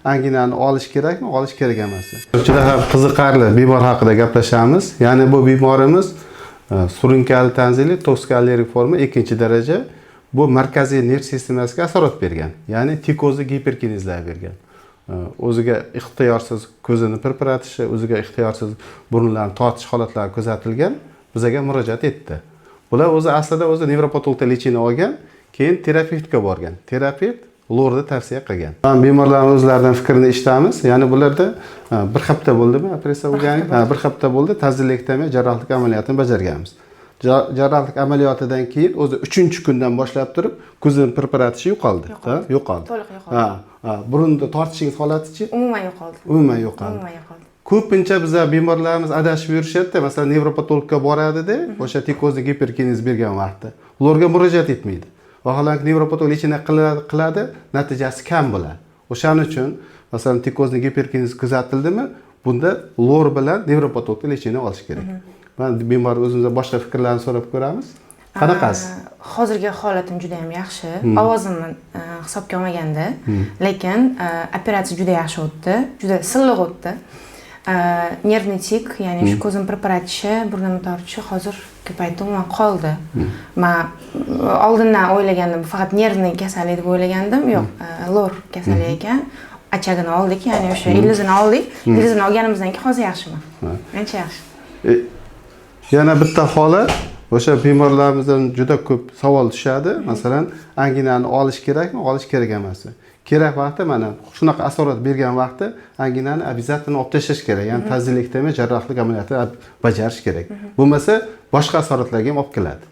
anginani olish kerakmi, olish kerak emasmi? Juda ham qiziqarli bemor haqida gaplashamiz. Ya'ni bu bemorimiz surunkali tanzili toksikalirik forma 2-daraja. Bu markaziy nerv sistemasiga asorat bergan. Ya'ni tikozni giperkinezlar bergan. O'ziga ixtiyorsiz ko'zini pirpiratishi, o'ziga ixtiyorsiz burunlarini tortish holatlari kuzatilgan, bizga murojaat etdi. Bular o'zi aslida nevropatologda lechini olgan, keyin terapevtga borgan. Terapevt lorni tavsiya qilgan. Bemorlarning o'zlaridan fikrini eshitamiz. Ya'ni bularda bir hafta bo'ldimi operatsiya bo'lgani? Bir hafta bo'ldi. Tazilektomiya jarrohlik amaliyotini bajarganmiz. Jarrohlik amaliyotidan keyin o'zi 3-kundan boshlab turib ko'zini pirpiratishi yo'qoldi. Yo'qoldi. To'liq yo'qoldi. Burunni tortishingiz holatichi? Umuman yo'qoldi. Umuman yo'qoldi. Ko'pincha bizlar bemorlarimiz adashib yurishadi. Masalan, nevropatologga boradi-da, o'sha tikozni giperkinez bergan vaqtda ularga murojaat etmaydi. Vaholanki nevropatolog lechina qiladi, natijasi kam bo'ladi. O'shaning uchun masalan tikozni giperkinez kuzatildimi, bunda lor bilan nevropatologga lechina olish kerak. Men bemor o'zimizga boshqa fikrlarni so'rab ko'ramiz. Qanaqasiz? Hozirgi holatim juda ham yaxshi. Ovozimni hisobga olmaganda, lekin operatsiya juda yaxshi o'tdi, juda silliq o'tdi. Nervni tik, ya'ni shu ko'zim pirpiratishi, burnimni tortishi hozir ko'paydi, umuman qoldi. Men oldindan o'ylagandim, faqat nervni kasalligi deb o'ylagandim. Yo'q, lor kasalligi ekan. Achagini oldik, ya'ni o'sha ildizini oldik. Ildizini olganimizdan keyin hozir yaxshiman. Ancha yaxshi. Yana bitta holat, o'sha bemorlarimizdan juda ko'p savol tushadi. Masalan, anginani olish kerakmi, olish kerak emasmi? Kerak vaqtda mana shunaqa asorat bergan vaqtda anginani обязательно olib tashlash kerak. Ya'ni tazilektomiya jarrohlik amaliyotini bajarish kerak. Bo'lmasa boshqa asoratlarga ham olib keladi.